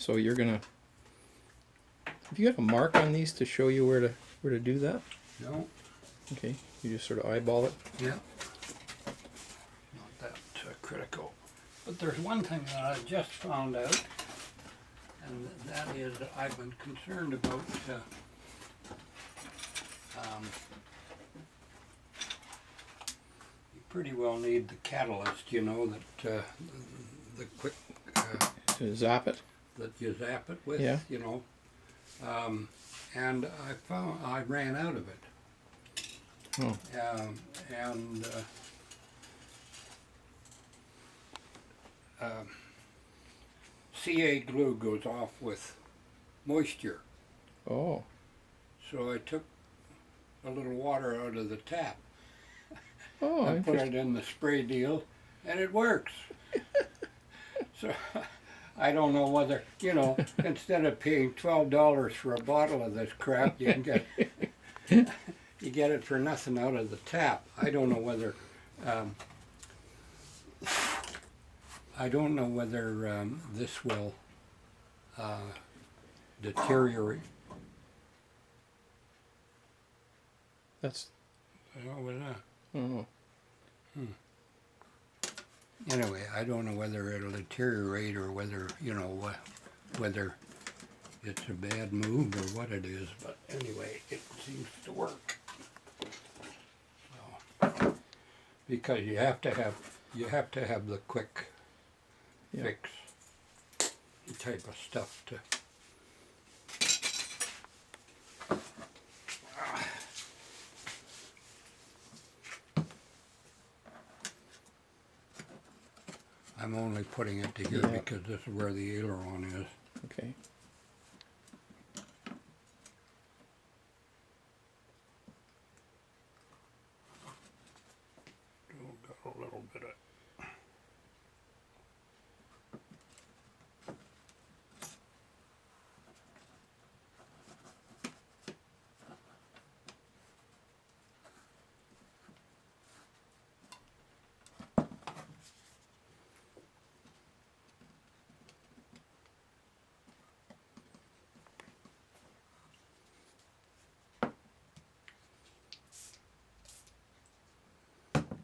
So you're gonna. Have you got a mark on these to show you where to do that? No, Okay, you just sort of eyeball it. yeah. Not that critical. But there's one thing that I just found out, and that is that I've been concerned about you pretty well need the catalyst, you know, that the quick To zap it. that you zap it with, Yeah. you know. And I found I ran out of it. Oh. And CA glue goes off with moisture. Oh. So I took a little water out of the tap Oh. and put Interesting. it in the spray deal, and it works. So I don't know whether, you know, instead of paying $12 for a bottle of this crap, you can get you get it for nothing out of the tap. I don't know whether this will deteriorate. That's. What was that? I don't know. Anyway, I don't know whether it'll deteriorate or whether, you know, whether it's a bad move or what it is, but anyway, it seems to work. So, because you have to have the quick Yeah. fix type of stuff to. I'm only putting it to here Yeah. because this is where the aileron is. Okay. Still got a little bit of.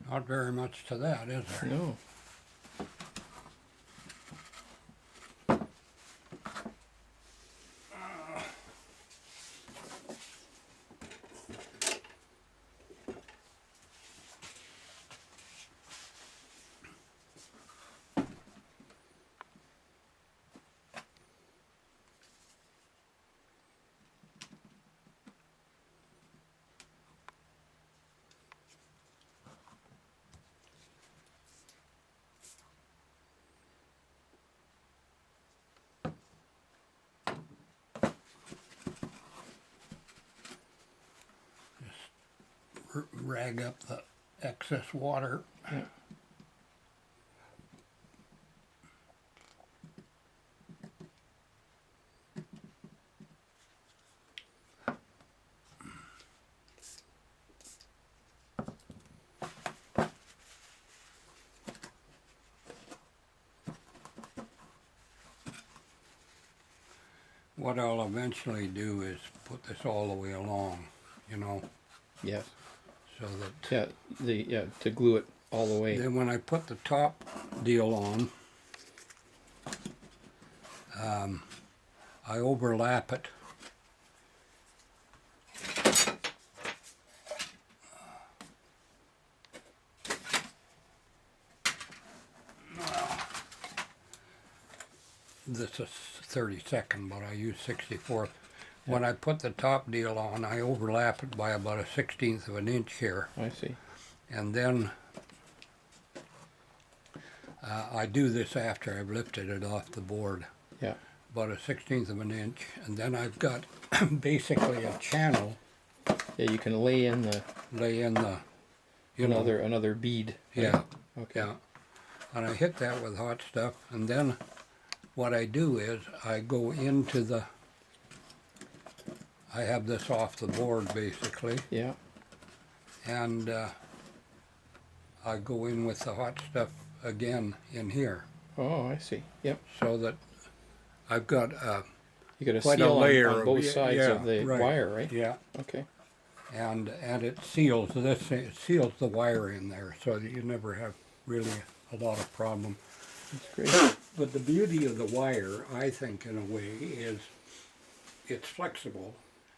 Not very much to that, is there? No. Rag up the excess water. Yeah. What I'll eventually do is put this all the way along, you know, Yes. so that Yeah. To glue it all the way. then when I put the top deal on, I overlap it. This is 32nd, but I use 64th. When I put the top deal on, I overlap it by about a 1/16 of an inch here. I see. And then I do this after I've lifted it off the board, Yeah. about a 1/16 of an inch. And then I've got basically a channel, Yeah. You can lay in lay in the, you know, another bead. right? yeah, Okay. yeah. And I hit that with hot stuff, and then what I do is I go into the, I have this off the board basically, Yeah. and I go in with the hot stuff again in here, Oh, I see. Yep. so that I've got You got a quite a seal layer on of both sides yeah, of the right. wire, right? Yeah, Okay. and it seals this. It seals the wire in there, so that you never have really a lot of problem. That's great. But the beauty of the wire, I think, in a way, is it's flexible,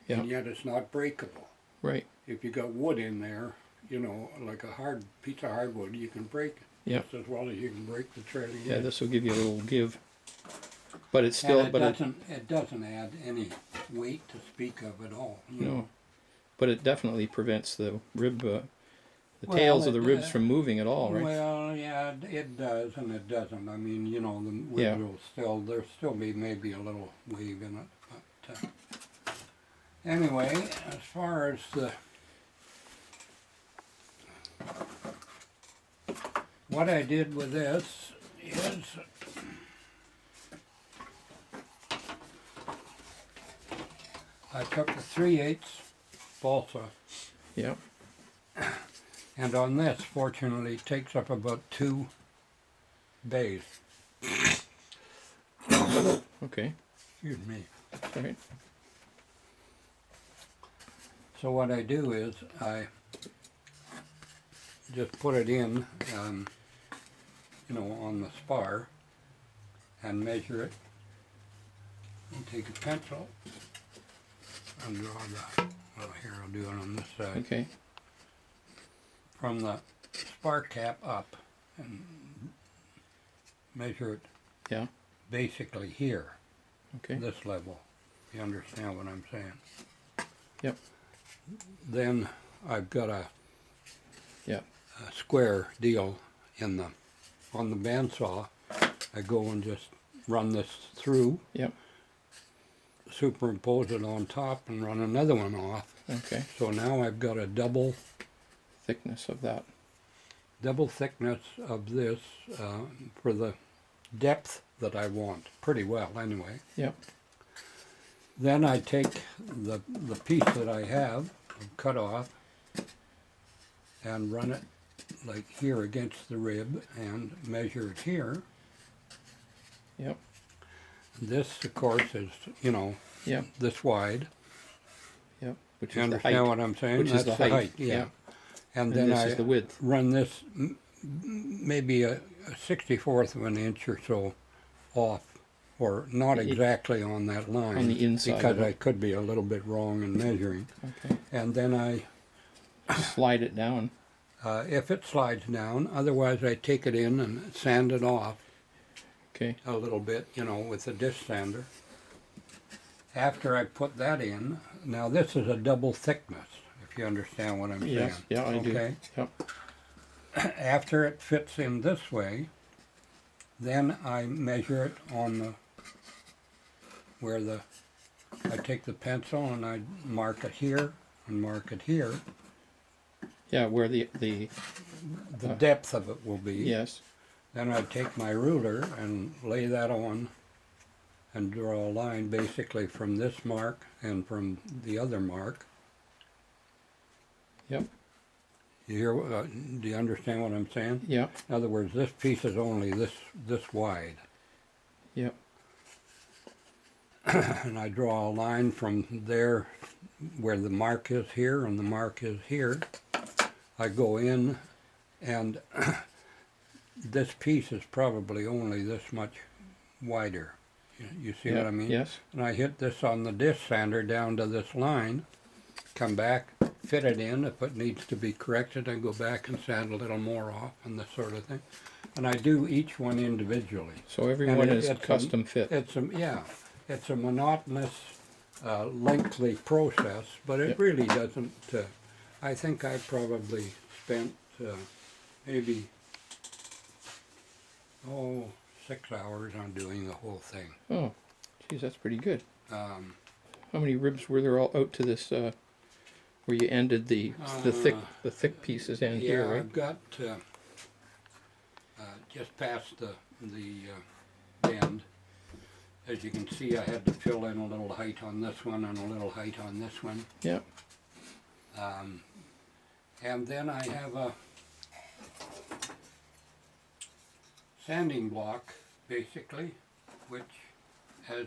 Yeah. and yet it's not breakable. Right. If you got wood in there, you know, like a hard piece of hardwood, you can break it Yeah. just as well as you can break the trailing Yeah, edge. this will give you a little give. But it's And still, it doesn't add any weight to speak of at all. You know. no. But it definitely prevents the rib, the Well, tails of the it, ribs from moving at all, right? Well, yeah, it does and it doesn't. I mean, you know, the wood Yeah. will there'll still be maybe a little weave in it. But anyway, as far as what I did with this is I took the 3/8 balsa, Yeah. and on this, fortunately, it takes up about 2 bays. Okay. Excuse me. All right. So what I do is I just put it in, you know, on the spar and measure it. And take a pencil and draw the, well here I'll do it on this side, Okay. from the spar cap up and measure it Yeah. basically here, Okay. this level. You understand what I'm saying? Yep. Then I've got a Yeah. square deal in on the bandsaw. I go and just run this through, Yep. superimpose it on top and run another one off. Okay. So now I've got a double Thickness of that. thickness of this for the depth that I want, pretty well anyway. Yep. Then I take the piece that I have cut off and run it like here against the rib and measure it here. Yep. This, of course, is, you know, Yep. this wide. Yep. Which You is the understand height. what I'm saying? Which is That's the height. yeah. Yeah. And And then this I is the width. run this maybe a 64th of an inch or so off, or not exactly on that line. On the inside because of it. I could be a little bit wrong in measuring. Okay. And then I, Slide it down. if it slides down, otherwise I take it in and sand it off Okay. a little bit, you know, with a disc sander. After I put that in, now this is a double thickness, if you understand what I'm saying. Yes. Yeah, I do. Okay. Yep. After it fits in this way, then I measure it on the, where the, I take the pencil and I mark it here and mark it here. Yeah. Where the The depth of it will be. yes. Then I take my ruler and lay that on and draw a line basically from this mark and from the other mark. Yep. You hear? Do you understand what I'm saying? Yeah. In other words, this piece is only this wide, Yep. and I draw a line from there, where the mark is here and the mark is here. I go in, and this piece is probably only this much wider. You see what I mean? Yes. And I hit this on the disc sander down to this line, come back, fit it in. If it needs to be corrected, I go back and sand a little more off and this sort of thing. And I do each one individually. So everyone And is it's custom fit. It's a monotonous, lengthy process, but it Yep. really doesn't. I think I probably spent maybe 6 hours on doing the whole thing. Oh, geez, that's pretty good. How How many ribs were there all out to this? Where you ended the thick pieces end yeah, here, right? I've got just past the bend. As you can see, I had to fill in a little height on this one and a little height on this one. Yeah. And then I have a sanding block, basically, which has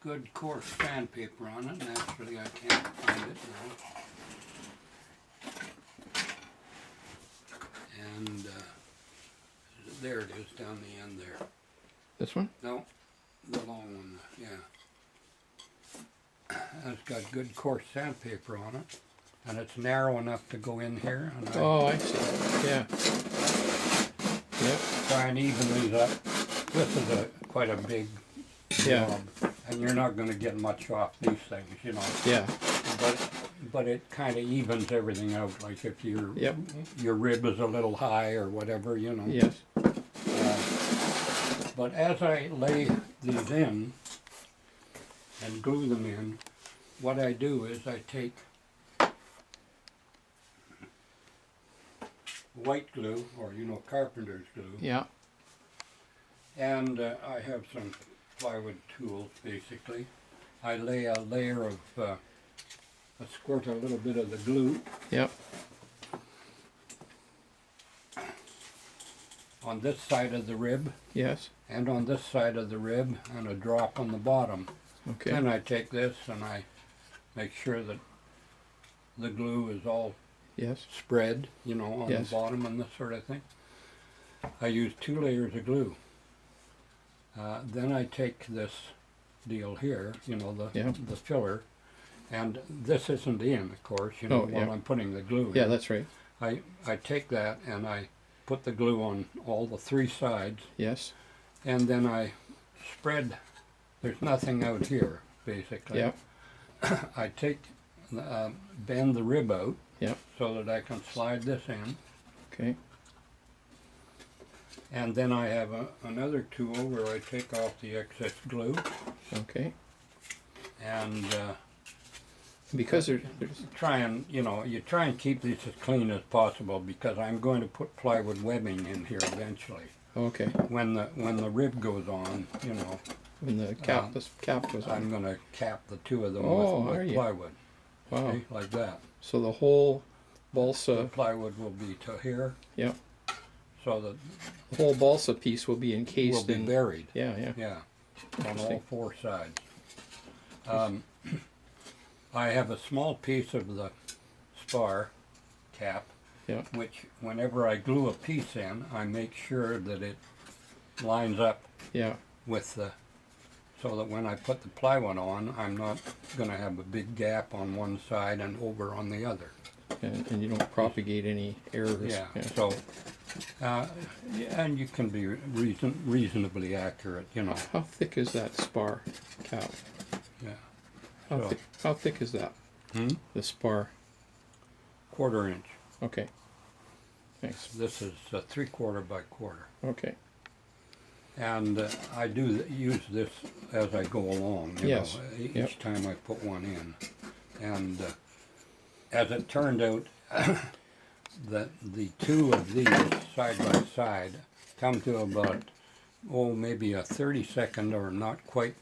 good coarse sandpaper on it. Naturally, I can't find it now. And there it is down the end there. This one? No, the long one, yeah. It's got good coarse sandpaper on it, and it's narrow enough to go in here. And Oh, I see. Yeah. Yep. try and even these up. This is quite a big Yeah. job, and you're not going to get much off these things, you know. Yeah. But it kind of evens everything out. Like if Yep. your rib is a little high or whatever, you know. Yes. But as I lay these in and glue them in, what I do is I take white glue, or carpenter's glue, Yeah. and I have some plywood tools basically. I lay a layer of, I squirt a little bit of the glue Yep. on this side of the rib Yes. and on this side of the rib, and a drop on the bottom. Okay. Then I take this and I make sure that the glue is all Yes. spread, on Yes. the bottom and this sort of thing. I use 2 layers of glue. Then I take this deal here, Yeah. the filler, and this isn't in, of course, Oh, while yeah. I'm putting the glue Yeah, in. that's right. I take that and I put the glue on all the 3 sides, Yes. and then I spread. There's nothing out here, basically. Yep. I take, bend the rib out, Yep. so that I can slide this in, Okay. and then I have another tool where I take off the excess glue, Okay. and Because there's try and, you try and keep these as clean as possible, because I'm going to put plywood webbing in here eventually. okay. When the rib goes on, When the cap goes I'm on. going to cap the 2 of them Oh, with are you? plywood. Wow. See, like that. So the whole The balsa, plywood will be to here, yeah, so that the whole balsa piece will be will encased be in. buried. Yeah. Yeah. Yeah, on all Interesting. 4 sides. I have a small piece of the spar cap, Yeah. which whenever I glue a piece in, I make sure that it lines up Yeah. with the, so that when I put the plywood on, I'm not going to have a big gap on one side and over on the other. And you don't propagate any errors. Yeah, so, yeah, and you can be reasonably accurate, How thick is that spar cap? yeah. How, So- how thick is that? Hmm? The spar. 1/4 inch. Okay. Thanks. This is 3/4 by 1/4. Okay. And I do use this as I go along, Yes. each Yep. time I put one in. And as it turned out, that the 2 of these side by side come to about, maybe a 32nd or not quite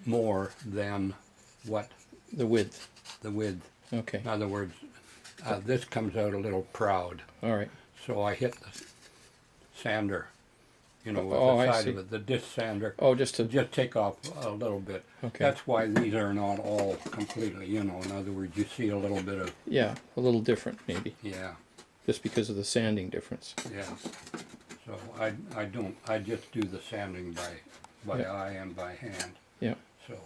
more than what The width. the width. Okay. In other words, this comes out a little proud. All right. So I hit the sander, with Oh, the I side see. of it, the disc sander. Oh, just to. Just take off a little bit. Okay. That's why these are not all completely, in other words, you see a little bit of, Yeah, a little different maybe, yeah, just because of the sanding difference. yeah. So I just do the sanding by Yeah. eye and by hand. Yeah. So,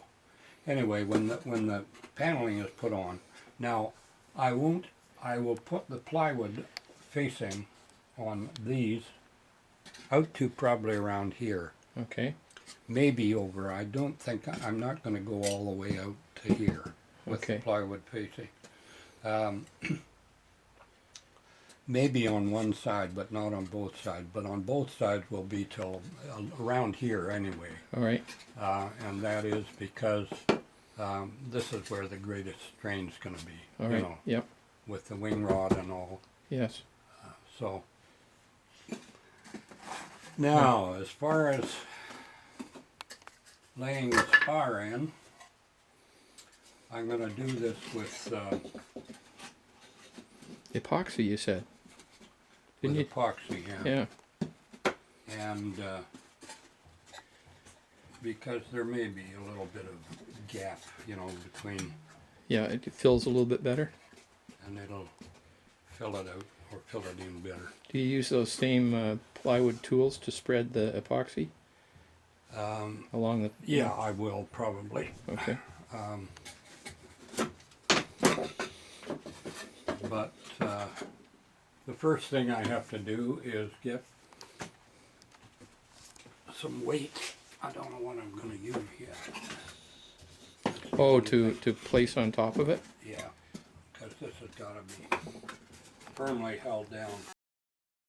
anyway, when the paneling is put on, now, I will put the plywood facing on these out to probably around here. Okay. Maybe over. I don't think, I'm not going to go all the way out to here with Okay. the plywood facing. Maybe on one side, but not on both sides. But on both sides will be till around here anyway. All right. And that is because this is where the greatest strain's going to be, All right. Yep. with the wing rod and all. Yes. So now, as far as laying the spar in, I'm going to do this with Epoxy, you said. Didn't you? epoxy, Yeah. and because there may be a little bit of gap, you know, between, Yeah, it fills a little bit better. and it'll fill it out or fill it in better. Do you use those same plywood tools to spread the epoxy along the? Yeah, I will probably. Okay. But the first thing I have to do is get some weight. I don't know what I'm going to use yet. Oh, to place on top of it. Yeah, because this has got to be firmly held down